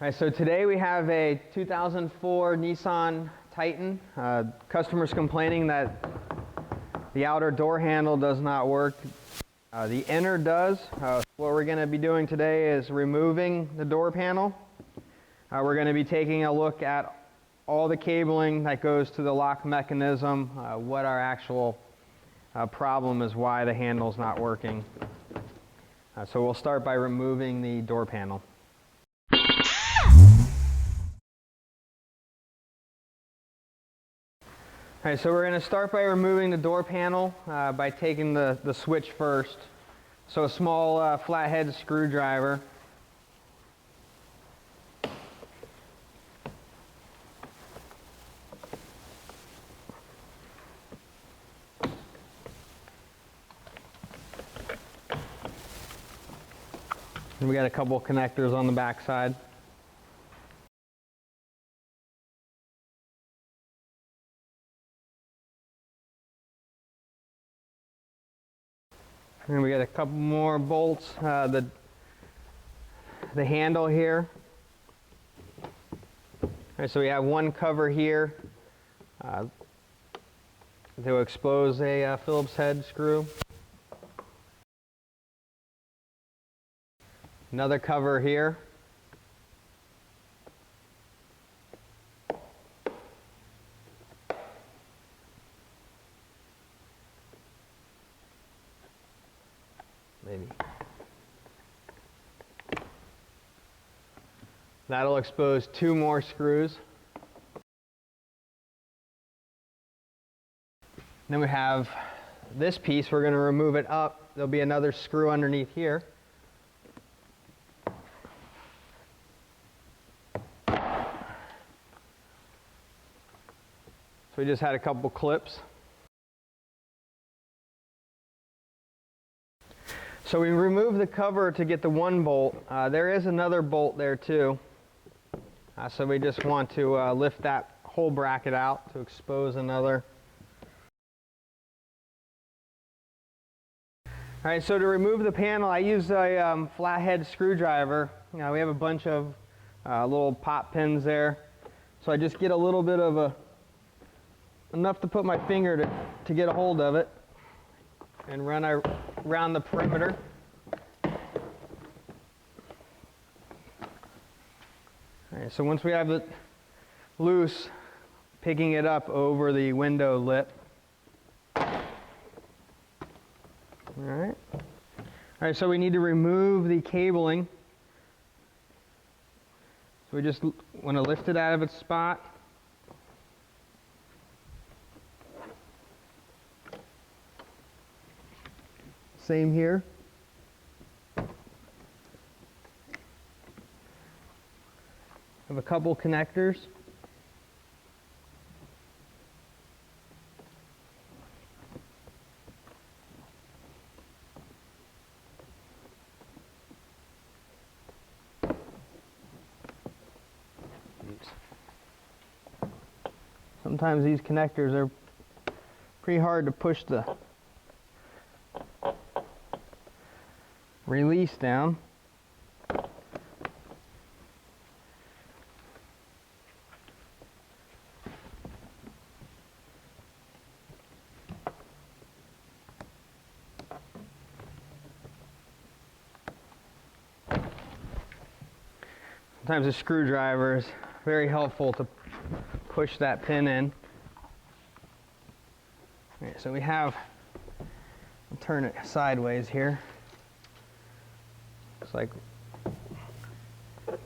Alright, so today we have a 2004 Nissan Titan. Customers complaining that the outer door handle does not work. The inner does. What we're going to be doing today is removing the door panel. We're going to be taking a look at all the cabling that goes to the lock mechanism, what our actual problem is, why the handle's not working. So we'll start by removing the door panel. Alright, so we're going to start by removing the door panel by taking the switch first. So a small flathead screwdriver. And we got a couple connectors on the back side. And we got a couple more bolts. The handle here. All right, so we have one cover here to expose a Phillips head screw. Another cover here. Maybe. That'll expose two more screws. Then we have this piece. We're going to remove it up. There'll be another screw underneath here. So we just had a couple clips. So we remove the cover to get the one bolt. There is another bolt there too. So we just want to lift that whole bracket out to expose another. Alright, so to remove the panel, I use a flathead screwdriver. We have a bunch of little pop pins there. So I just get a little bit of enough to put my finger to get a hold of it and run around the perimeter. Alright, so once we have it loose, picking it up over the window lip. Alright. Alright, so we need to remove the cabling. So we just want to lift it out of its spot. Same here. Have a couple connectors. Sometimes these connectors are pretty hard to push the release down. Sometimes a screwdriver is very helpful to push that pin in. Okay, so we have, I'll turn it sideways here. Looks like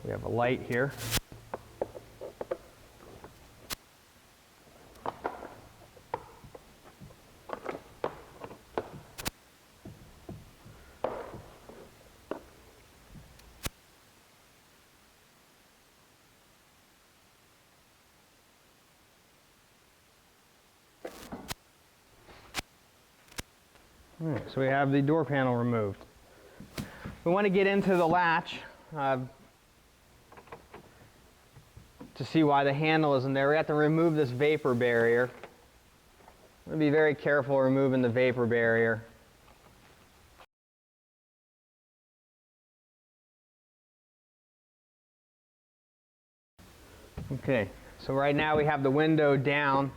we have a light here. All right, so we have the door panel removed. We want to get into the latch to see why the handle isn't there. We have to remove this vapor barrier. I'm going to be very careful removing the vapor barrier. Okay, so right now we have the window down.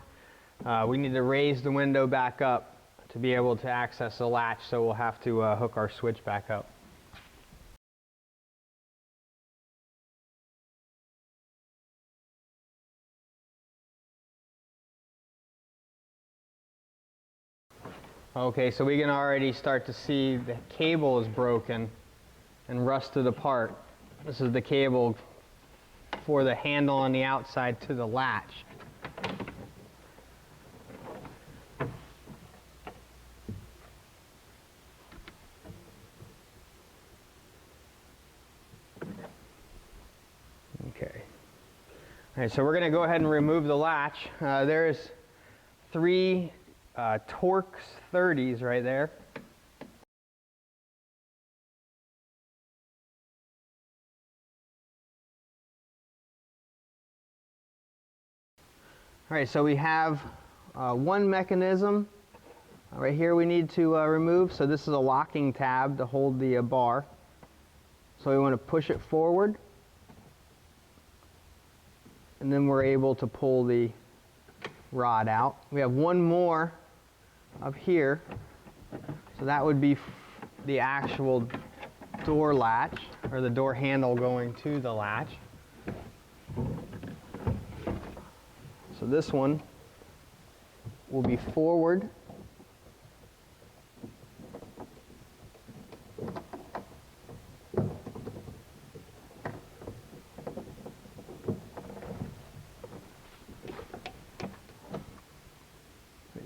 We need to raise the window back up to be able to access the latch, so we'll have to hook our switch back up. Okay, so we can already start to see the cable is broken and rusted apart. This is the cable for the handle on the outside to the latch. Okay. All right, so we're going to go ahead and remove the latch. There's 3 Torx 30s right there. All right, so we have one mechanism right here we need to remove. So this is a locking tab to hold the bar. So we want to push it forward, and then we're able to pull the rod out. We have one more up here, so that would be the actual door latch, or the door handle going to the latch. So this one will be forward.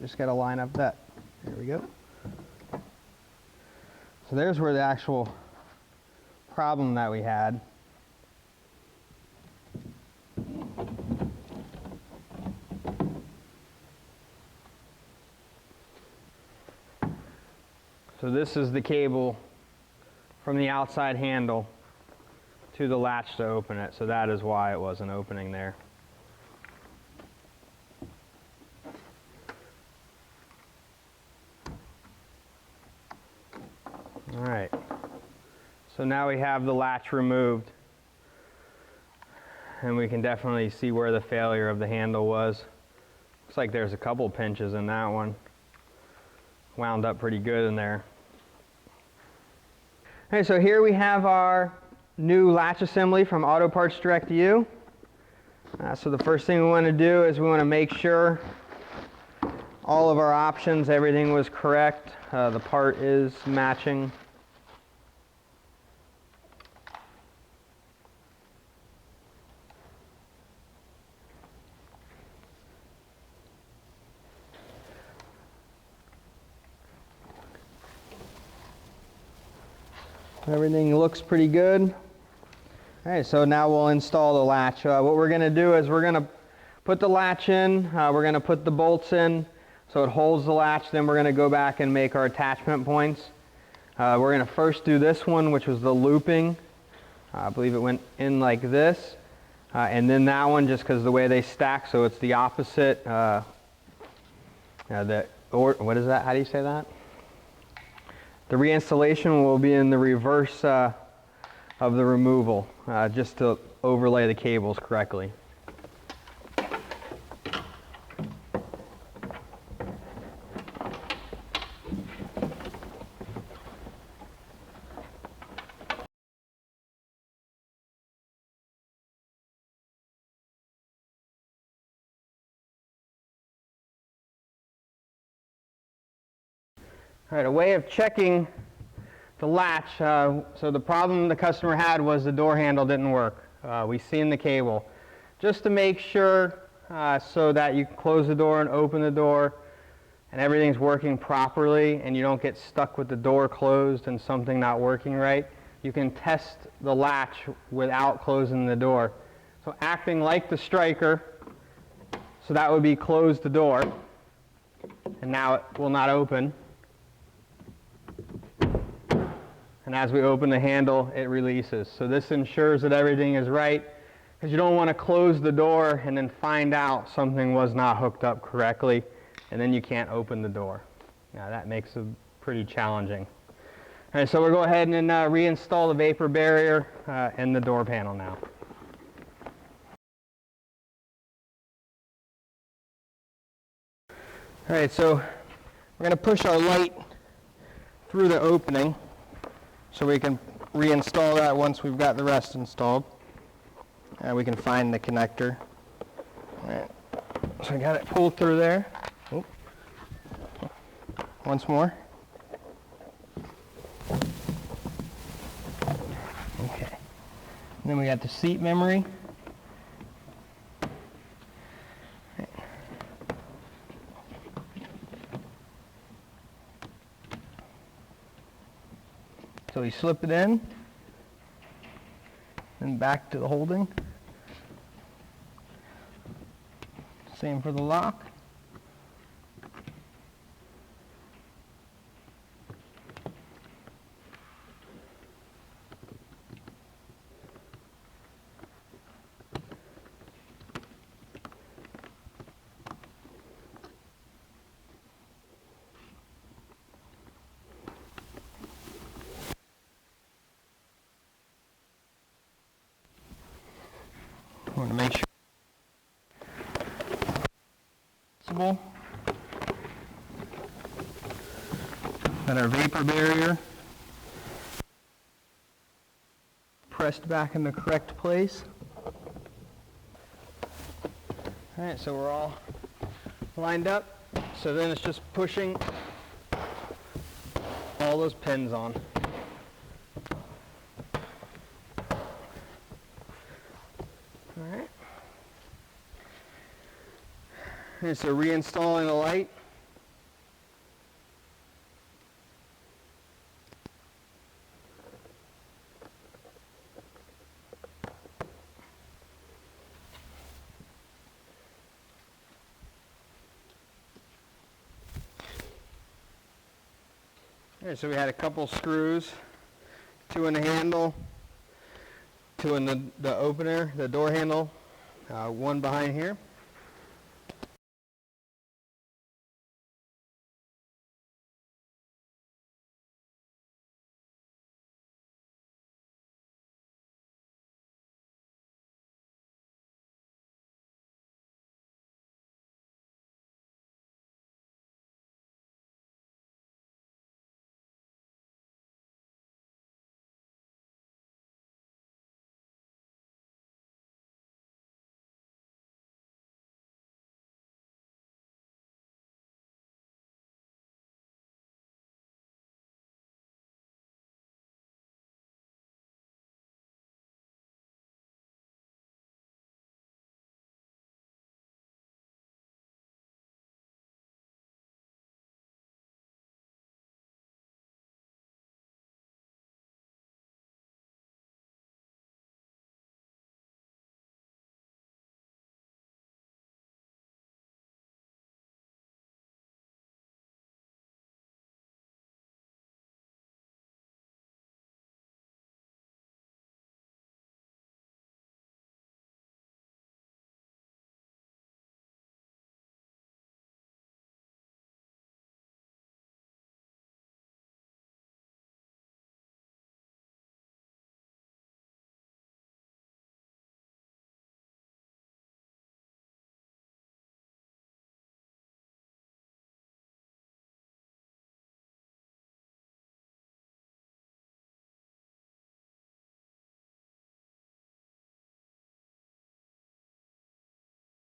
Just got to line up that. There we go. So there's where the actual problem that we had. So this is the cable from the outside handle to the latch to open it. So that is why it wasn't opening there. All right, so now we have the latch removed, and we can definitely see where the failure of the handle was. Looks like there's a couple pinches in that one. Wound up pretty good in there. All right, so here we have our new latch assembly from Auto Parts Direct to You. So the first thing we want to do is we want to make sure all of our options, everything was correct. The part is matching. Everything looks pretty good. All right, so now we'll install the latch. What we're going to do is we're going to put the latch in. We're going to put the bolts in so it holds the latch. Then we're going to go back and make our attachment points. We're going to first do this one, which was the looping. I believe it went in like this. And then that one, just because the way they stack, so it's the opposite. What is that? How do you say that? The reinstallation will be in the reverse of the removal, just to overlay the cables correctly. All right, a way of checking the latch. So the problem the customer had was the door handle didn't work. We seen the cable. Just to make sure so that you can close the door and open the door and everything's working properly and you don't get stuck with the door closed and something not working right, you can test the latch without closing the door. So acting like the striker, so that would be close the door, and now it will not open. And as we open the handle, it releases. So this ensures that everything is right, because you don't want to close the door and then find out something was not hooked up correctly, and then you can't open the door. Now that makes it pretty challenging. All right, so we'll go ahead and reinstall the vapor barrier and the door panel now. All right, so we're going to push our light through the opening so we can reinstall that once we've got the rest installed. We can find the connector. All right, so I got it pulled through there. Oop. Once more. Okay. And then we got the seat memory. So we slip it in, and back to the holding. Same for the lock. I want to make sure that our vapor barrier pressed back in the correct place. All right, so we're all lined up. So then it's just pushing all those pins on. Okay, so reinstalling the light. Okay, so we had a couple screws, 2 in the handle, 2 in the opener, the door handle, 1 behind here.